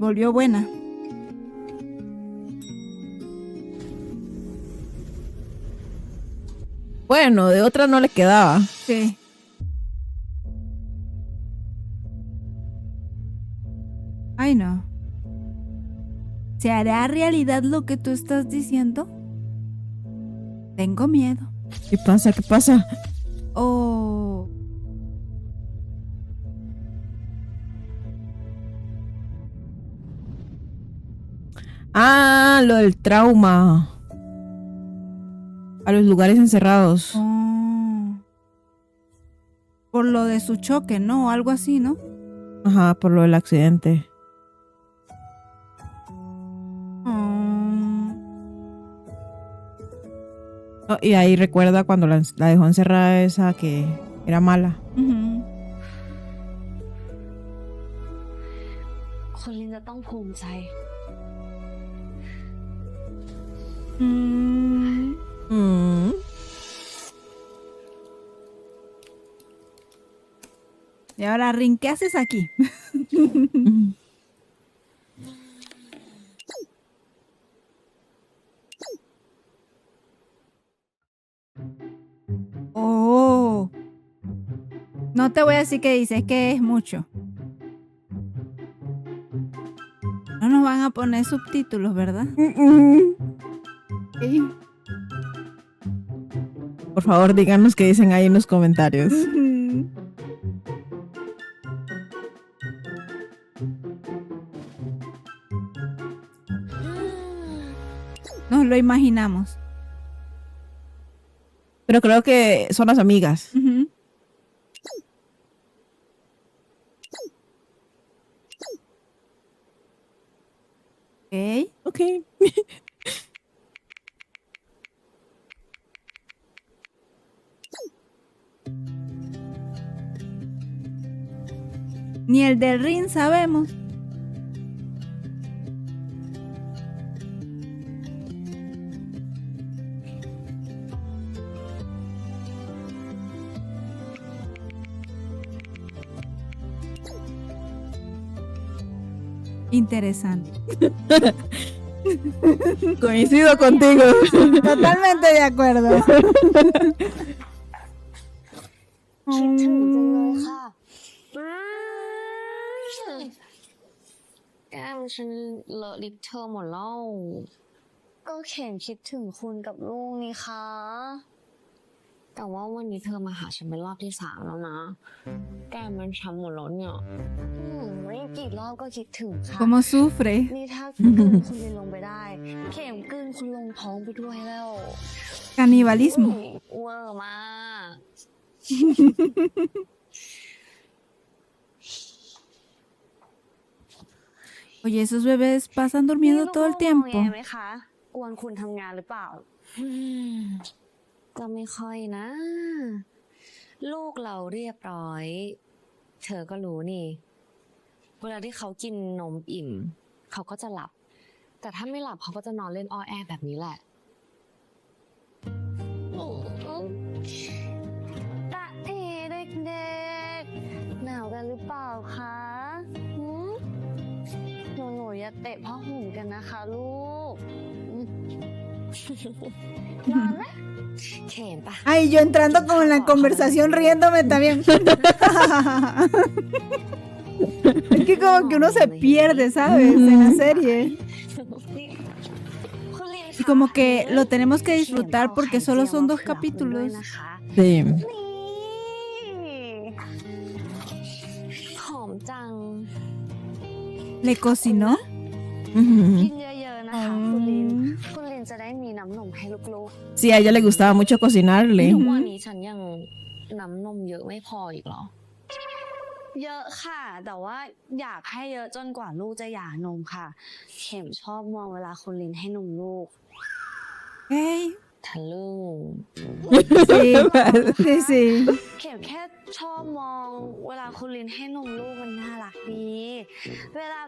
volvió buena. Bueno, de otra no le quedaba. Sí. Ay, no. ¿Se hará realidad lo que tú estás diciendo? Tengo miedo. ¿Qué pasa? ¿Qué pasa? Oh. Ah, lo del trauma. A los lugares encerrados. Oh. Por lo de su choque, ¿no? Algo así, ¿no? Ajá, por lo del accidente. Oh. Oh, y ahí recuerda cuando la dejó encerrada esa que era mala. Ujú. คุณลินจะต้องภูมิใจ Mm. Mm. Y ahora, Rin, ¿qué haces aquí? Oh. No te voy a decir qué dice, es que es mucho. No nos van a poner subtítulos, ¿verdad? Sí. Por favor, díganos qué dicen ahí en los comentarios. Nos lo imaginamos. Pero creo que son las amigas. Ujú. Ok. Ok. Ni el del ring sabemos. Interesante. Coincido contigo. Totalmente de acuerdo. คิดถึงจังเลยค่ะ แก้มฉันเลอะลิปเธอหมดแล้ว ก็เข็มคิดถึงคุณกับลูกนี่คะ แต่ว่าวันนี้เธอมาหาฉันเป็นรอบที่ 3แล้วนะ แก้มมันช้ำหมดแล้วเนี่ย ไม่กี่รอบก็คิดถึงค่ะ Como sufre. นี่ถ้ากลืนคุณลงไปได้ เข็มกลืนคุณลงท้องไปด้วยแล้ว Canibalismo. เวอร์มาก Oye, esos bebés pasan durmiendo todo el นี่ tiempo. ลูกๆงอแงไหมคะกวนคุณทำงานหรือเปล่า ก็ไม่ค่อยนะ ลูกเราเรียบร้อย เธอก็รู้นี่ เวลาที่เขากินนมอิ่ม เขาก็จะหลับ แต่ถ้าไม่หลับเขาก็จะนอนเล่นอ้อแอแบบนี้แหละ ตะเอเด็กๆหนาวกันหรือเปล่าคะหืมหนูอย่าเตะผ้าห่มกันนะคะลูกนอนไหม เข็มปะ Ay, yo entrando con la conversación riéndome también. Es que como que uno se pierde, ¿sabes? En la serie. คุณลิน Y como que lo tenemos que disfrutar porque solo son 2 เผื่อคุณด้วย capítulos. นะคะ Sí. นี่ หอมจัง ¿Le cocinó? Ujú. กินเยอะๆนะคะคุณลิน คุณลินจะได้มีน้ำนมให้ลูก Sí, a ella le gustaba mucho cocinarle. ทุกวันนี้ฉันยังน้ำนมเยอะไม่พออีกเหรอ ๆ เยอะค่ะ แต่ว่าอยากให้เยอะจนกว่าลูกจะหย่านมค่ะ เข็มชอบมองเวลาคุณลินให้นมลูก Hey. ทะลึ่ง Sí, sí, sí. เข็มแค่ชอบมองเวลาคุณลินให้นมลูกมันน่ารักดี เวลา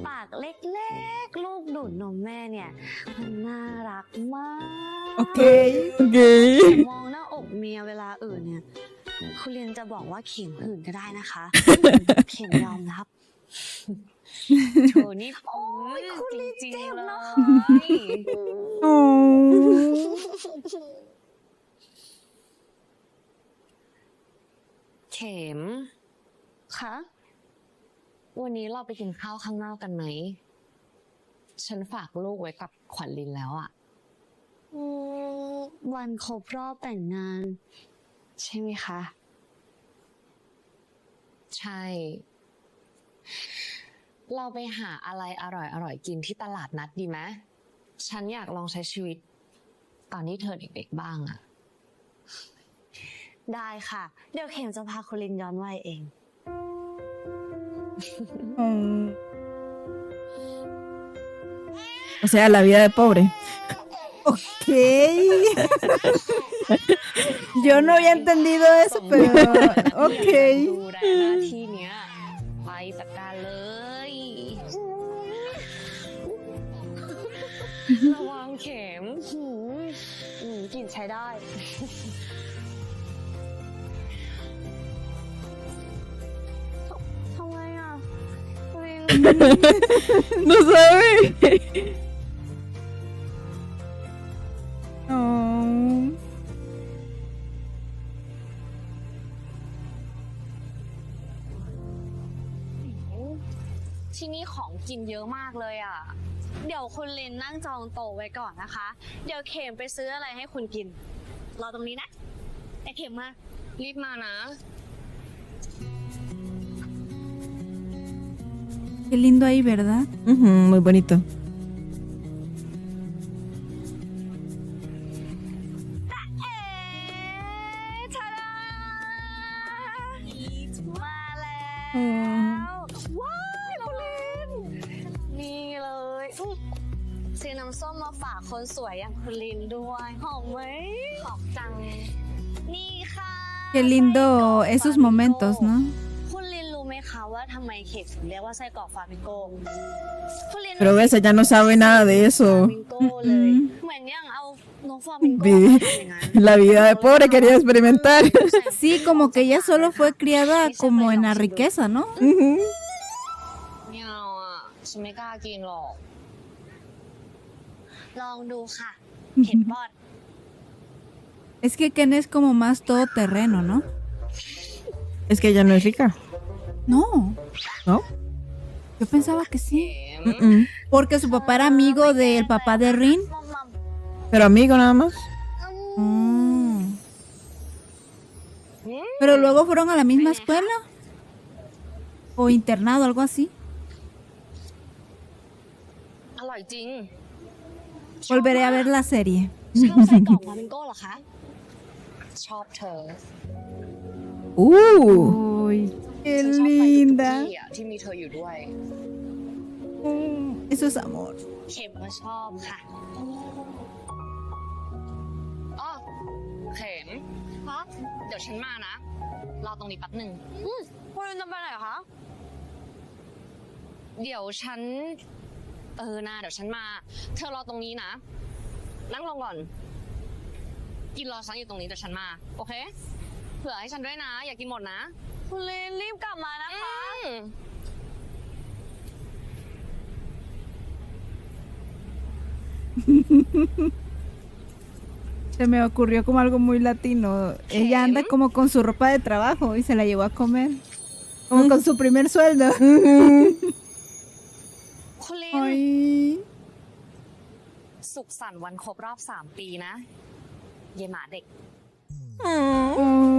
ปากเล็กๆ ลูกดูดนมแม่เนี่ย มันน่ารักมาก Ok. Ok. มองหน้าอกเมียเวลาอื่นเนี่ย คุณลินจะบอกว่าเข็มอื่นก็ได้นะคะ เข็มยอมรับ โถนี่โอ้ย คุณลิน จริง เจ็บ ๆเล นะ ย Oh. เข็ม ค่ะ วันนี้เราไปกินข้าวข้างนอกกันไหม ฉันฝากลูกไว้กับขวัญลินแล้วอะ อืมวันครบรอบแต่งงาน ใช่ไหมคะ ใช่ เราไปหาอะไรอร่อยๆกินที่ตลาดนัดดีไหม ฉันอยากลองใช้ชีวิต ตอนที่เธอเด็กๆบ้างอะ ได้ค่ะ เดี๋ยวเข็มจะพาคุณลินย้อนวัยเอง Oh. O sea, la vida de pobre. Ok. Yo no había entendido eso, pero ดู ok. แลหน้าที่เนี้ย ไปจัดการเลย ระวังเข็ม กลิ่นใช้ได้ ทำไมอ่ะลิน No sabe. Oh. ที่นี่ของกินเยอะมากเลยอ่ะ เดี๋ยวคุณลินนั่งจองโต๊ะไว้ก่อนนะคะ เดี๋ยวเข็มไปซื้ออะไรให้คุณกิน รอตรงนี้นะไอเข็มมา รีบมานะ Qué lindo ahí, ¿verdad? Muy bonito.ว้ายคุณลิน นี่เลยซื้อน้ำส้มมาฝากคนสวยอย่างคุณลินด้วยหอมไหมหอมจัง นี่ค่ะ Qué lindo esos momentos, ¿no? คุณลินรู้ไหมคะว่าทำไมเขตถึงเรียกว่าไส้กรอกฟลามิงโกคุณลิน Pero ves, ella no sabe nada de ฟลา eso. มิงโกเลยเหมือนอย่างเอานกฟลามิงโกมาทำอย่างนั้น La vida de pobre quería experimentar. Sí, como que ella solo fue criada como en la riqueza, ¿no? ไม่เอาอ่ะฉันไม่กล้ากินหรอก ลองดูค่ะเผ็ดปอด Es que Ken es como más todoterreno, ¿no? Es que ella no es rica. No, ¿No? yo pensaba que sí. Porque su papá era amigo del papá de Rin. Pero amigo nada más. Pero luego fueron a la misma escuela. O internado, algo así. อร่อยจริง Volveré a ver la serie. ชอบไส้กรอกฟลามิงโกเหรอคะ ชอบเธอ Uy, qué ฉันชอบไปทุก linda. ที่อ่ะที่มีเธออยู่ด้วย Eso es amor. เข็มก็ชอบค่ะอ๋อเข็มครับเดี๋ยวฉันมานะ รอตรงนี้แป๊บหนึ่งคุณจะไปไหนคะ เดี๋ยวฉัน เดี๋ยวฉันมา เธอรอตรงนี้นะ นั่งลงก่อน กินรอฉันอยู่ตรงนี้เดี๋ยวฉันมา โอเค เผื่อให้ฉันด้วยนะ อย่ากินหมดนะ คุณเลนรีบกลับมานะคะ Se me ocurrió como algo muy latino. Ella anda como con su ropa de trabajo y se la llevó a comer. Como con su primer sueldo. คุณเลน Ay. สุขสันต์วันครบรอบ 3 ปีนะ เยหมาเด็ก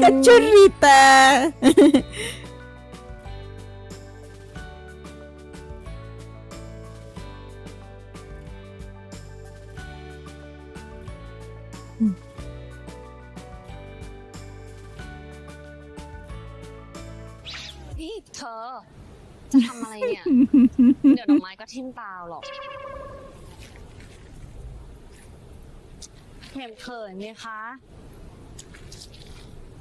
Cachorrita.นี่เธอ จะทำอะไรเนี่ย เดี๋ยวดอกไม้ก็ทิ่มตาหรอกเข็มเขินไหมคะ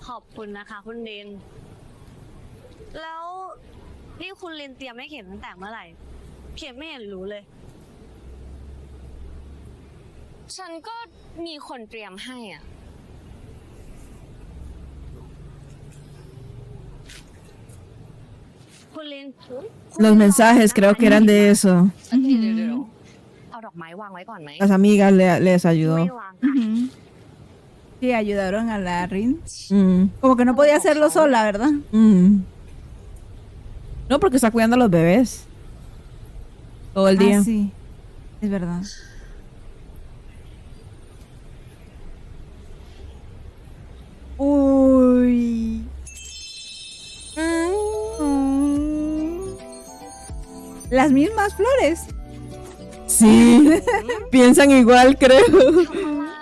ขอบคุณนะคะคุณลิน แล้วนี่คุณลินเตรียมให้เข็มตั้งแต่เมื่อไหร่ เข็มไม่เห็นรู้เลย ฉันก็มีคนเตรียมให้อ่ะ คุณลิน Los mensajes creo que eran de eso. เดี๋ยวเอาดอกไม้วางไว้ก่อนไหม Las amigas les ไม่ ayudó. วางค่ะ Ujú. Sí, ayudaron a la Rin. Mm, Como que no podía hacerlo sola, ¿verdad? mm. No, porque está cuidando a los bebés. Todo el día. Ah, sí. Es verdad. Uy. Las mismas flores. Sí. Piensan igual, creo. ทำอะไร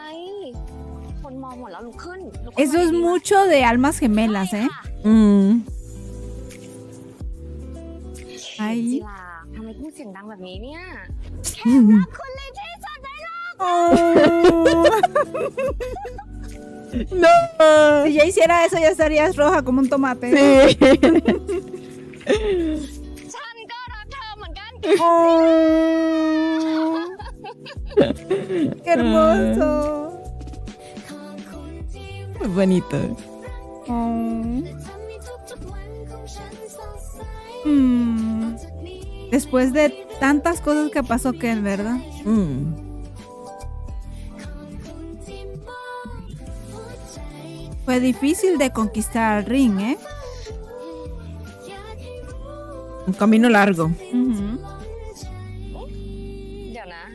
คนมองหมดแล้วลุกขึ้นลุกขึ้น Eso es มาดีๆ mucho de almas gemelas, ใช่ ¿eh? ค่ะ Mm. เข็ม Ay. จีลาทำไมพูดเสียงดังแบบนี้เนี่ย คุณลินที่สุดในโลก No. Si ya hiciera eso, ya estarías roja como un tomate. Sí. ฉันก็รักเธอเหมือนกัน ¡Qué hermoso! Muy bonito. Después de tantas cosas que pasó que es verdad. Mm. Fue difícil de conquistar al Ring, ¿eh? Un camino largo. อือหือ เดี๋ยวนะ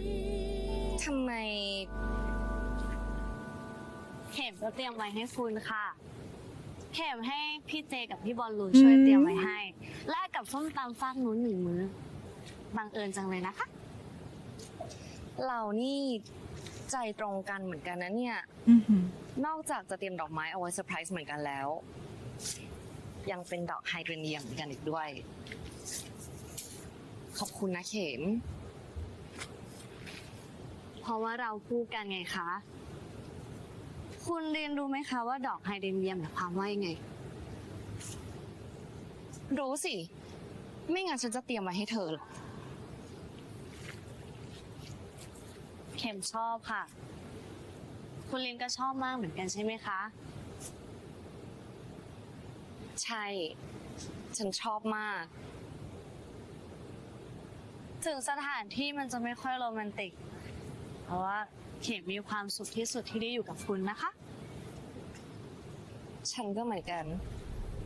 ทำไมเข็มก็เตรียมไว้ให้คุณค่ะ เข็มให้พี่เจกับพี่บอลลูนช่วยเตรียมไว้ให้ แลกกับส้มตำฟากนู้น1 มื้อ บังเอิญจังเลยนะคะ เรานี่ใจตรงกันเหมือนกันนะเนี่ย อือหือน อกจากจะเตรียมดอกไม้เอาไว้เซอร์ไพรส์เหมือนกันแล้ว ยังเป็นดอกไฮเดรเนียมเหมือนกันอีกด้วย ขอบคุณนะเข็ม เพราะว่าเราคู่กันไงคะ คุณเรียนรู้ไหมคะว่าดอกไฮเดรเนียมหมายความว่ายังไง รู้สิ ไม่งั้นฉันจะเตรียมไว้ให้เธอหรอก เข็มชอบค่ะ คุณลินก็ชอบมากเหมือนกันใช่ไหมคะ ใช่ ฉันชอบมาก ถึงสถานที่มันจะไม่ค่อยโรแมนติก เพราะว่าเข็มมีความสุขที่สุดที่ได้อยู่กับคุณนะคะ ฉันก็เหมือนกัน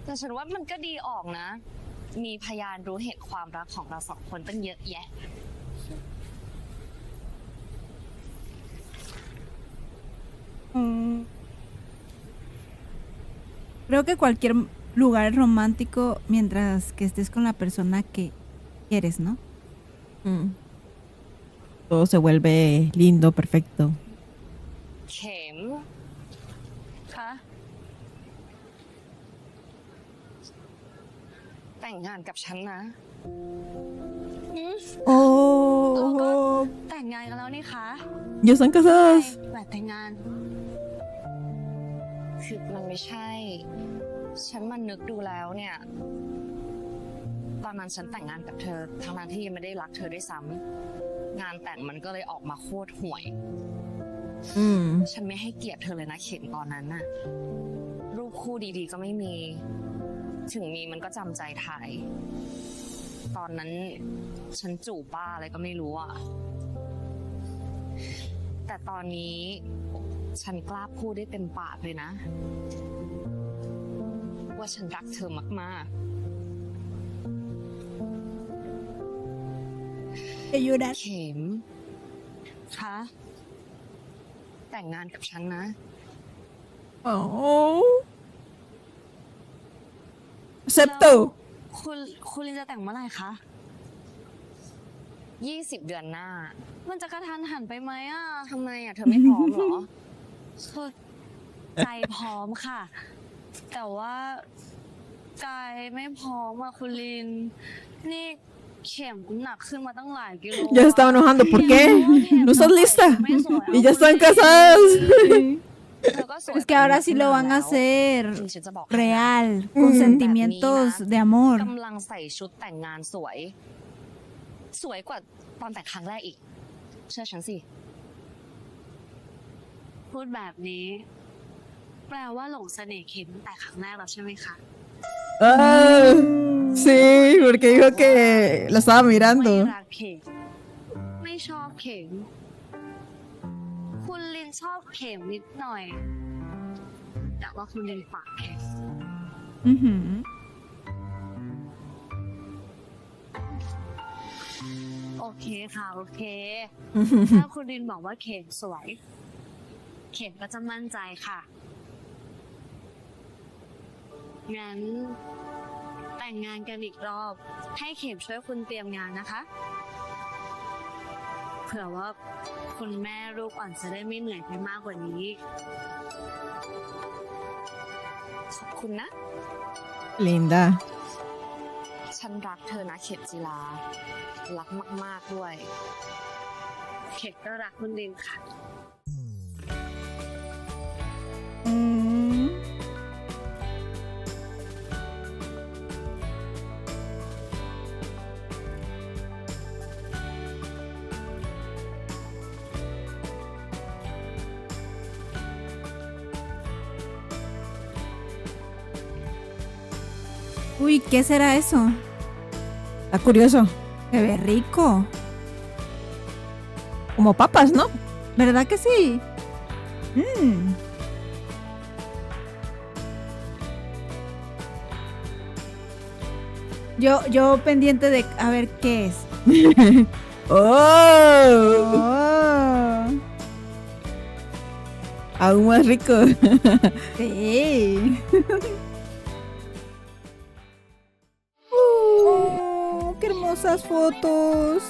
แต่ฉันว่ามันก็ดีออกนะ มีพยานรู้เหตุความรักของเรา2 คนตั้งเยอะแยะ Creo que cualquier lugar es romántico mientras que estés con la persona que quieres, ¿no? Todo se vuelve lindo, perfecto. เข็ม คะ แต่งงานกับฉันนะหืม เราก็ Oh, แต่งงานกันแล้วนี่คะ ya están casados. แบบแต่งงาน คือมันไม่ใช่ ฉันมันนึกดูแล้วเนี่ย ตอนนั้นฉันแต่งงานกับเธอ ทั้งนั้นที่ยังไม่ได้รักเธอด้วยซ้ำ งานแต่งมันก็เลยออกมาโคตรห่วย ฉันไม่ให้เกียรติเธอเลยนะเข็มตอนนั้นน่ะ รูปคู่ดีๆก็ไม่มี ถึงมีมันก็จำใจถ่าย ตอนนั้นฉันจูบบ้าอะไรก็ไม่รู้อ่ะ แต่ตอนนี้ฉันกล้าพูดได้เต็มปากเลยนะ ว่าฉันรักเธอมากๆ Te lloras. เข็ม คะ แต่งงานกับฉันนะ Oh. Acepto. คุณลินจะแต่งเมื่อไหร่คะ20 เดือนหน้า มันจะกระทันหันไปไหมอ่ะทำไมอ่ะ เธอไม่พร้อมเหรอ คือใจพร้อมค่ะ แต่ว่ากายไม่พร้อมอ่ะคุณลิน นี่เข็มหนักขึ้นมาตั้งหลายกิโล Ya se estaba enojando. ¿Por qué? No estás lista. Y ya están casados. Es que ahora sí lo van a hacer ฉันจะบอก real, con sentimientos de amor. กำลังใส่ชุดแต่งงานสวย สวยกว่าตอนแต่งครั้งแรกอีก เชื่อฉันสิ พูดแบบนี้ แปลว่าหลงเสน่ห์เข็มตั้งแต่ครั้งแรกแล้วใช่ไหมคะ Ah, sí, porque dijo que la estaba ไม่ mirando. รักเข็ม ไม่ชอบเข็ม คุณลินชอบเข็มนิดหน่อย แต่ว่าคุณลินปากแข็ง อือหือ โอเคค่ะ โอเค ถ้าคุณลินบอกว่าเข็มสวย เข็มก็จะมั่นใจค่ะ งั้นแต่งงานกันอีกรอบ ให้เข็มช่วยคุณเตรียมงานนะคะ เผื่อว่าคุณแม่ลูกอ่อนจะได้ไม่เหนื่อยไปมากกว่านี้ ขอบคุณนะ Linda. ฉันรักเธอนะเข็มจีลา รักมากๆด้วย เข็มก็รักคุณลินค่ะ อืม Uy, ¿qué será eso? Está curioso. Se ve rico. Como papas, ¿no? ¿Verdad que sí? Mm. Yo pendiente de a ver qué es. ¡Oh! Aún más rico. Sí. ¡Qué hermosas fotos!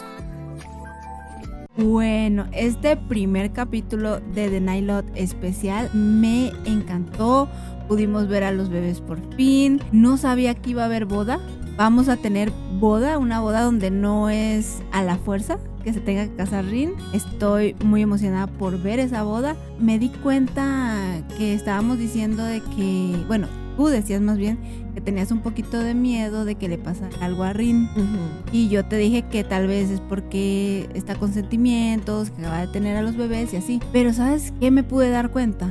Bueno, este primer capítulo de The Night Lot especial me encantó. Pudimos ver a los bebés por fin. No sabía que iba a haber boda. Vamos a tener boda, una boda donde no es a la fuerza que se tenga que casar Rin. Estoy muy emocionada por ver esa boda. Me di cuenta que estábamos diciendo de que, bueno, tú decías más bien que tenías un poquito de miedo de que le pasara algo a Rin. Y yo te dije que tal vez es porque está con sentimientos, que acaba de tener a los bebés y así. Pero ¿sabes qué me pude dar cuenta?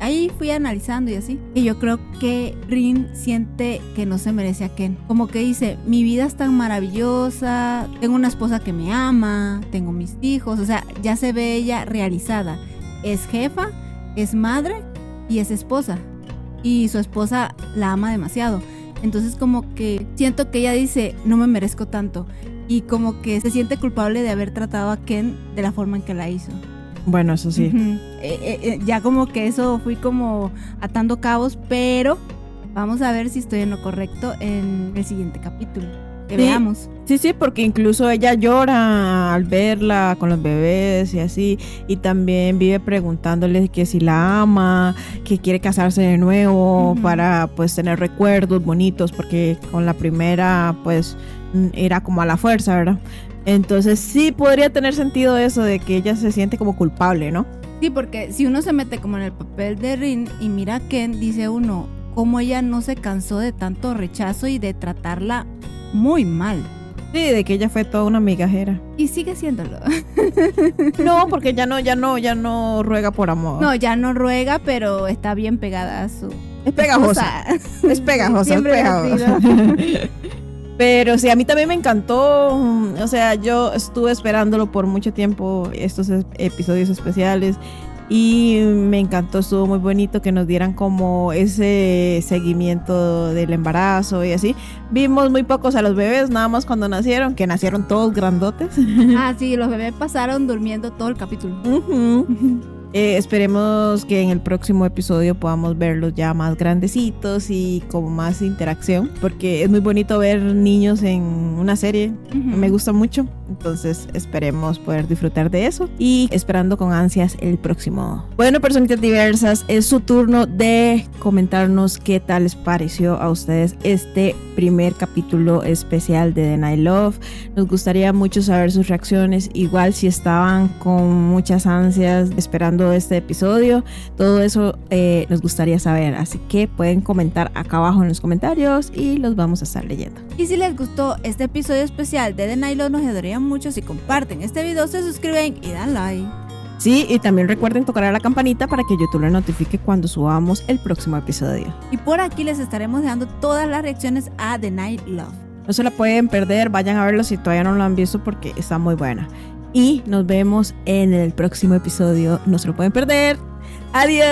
Ahí fui analizando y así. Y yo creo que Rin siente que no se merece a Ken. Como que dice, mi vida es tan maravillosa, tengo una esposa que me ama, tengo mis hijos. O sea, ya se ve ella realizada. Es jefa, es madre y es esposa. Y su esposa la ama demasiado. Entonces como que siento que ella dice, no me merezco tanto. Y como que se siente culpable de haber tratado a Ken de la forma en que la hizo. Bueno, eso sí. Ya como que eso fui como atando cabos, pero vamos a ver si estoy en lo correcto en el siguiente capítulo. Que veamos. Sí, porque incluso ella llora al verla con los bebés y así, y también vive preguntándole que si la ama, que quiere casarse de nuevo para pues tener recuerdos bonitos, porque con la primera pues era como a la fuerza, ¿verdad? Entonces sí podría tener sentido eso de que ella se siente como culpable, ¿no? Sí, porque si uno se mete como en el papel de Rin y mira a Ken, dice uno, cómo ella no se cansó de tanto rechazo y de tratarla muy mal. Sí, de que ella fue toda una migajera. Y sigue siéndolo. No, porque ya no ruega por amor. No, ya no ruega, pero está bien pegada a su... Es pegajosa. Es pegajosa, es pegajosa. Pero sí, a mí también me encantó. O sea, yo estuve esperándolo por mucho tiempo, estos episodios especiales. Y me encantó, estuvo muy bonito que nos dieran como ese seguimiento del embarazo y así. Vimos muy pocos a los bebés, nada más cuando nacieron, que nacieron todos grandotes. Ah, sí, los bebés pasaron durmiendo todo el capítulo. Esperemos que en el próximo episodio podamos verlos ya más grandecitos y con más interacción, porque es muy bonito ver niños en una serie. Me gusta mucho, entonces esperemos poder disfrutar de eso y esperando con ansias el próximo. Bueno, personitas diversas, es su turno de comentarnos qué tal les pareció a ustedes este primer capítulo especial de The Night Love. Nos gustaría mucho saber sus reacciones, igual si estaban con muchas ansias esperando este episodio, todo eso nos gustaría saber, así que pueden comentar acá abajo en los comentarios y los vamos a estar leyendo. Y si les gustó este episodio especial de The Night Love, nos ayudaría mucho si comparten este video, se suscriben y dan like. Sí, y también recuerden tocar a la campanita para que YouTube les notifique cuando subamos el próximo episodio. Y por aquí les estaremos dejando todas las reacciones a The Night Love. No se la pueden perder, vayan a verlo si todavía no lo han visto porque está muy buena. Y nos vemos en el próximo episodio, no se lo pueden perder. ¡Adiós!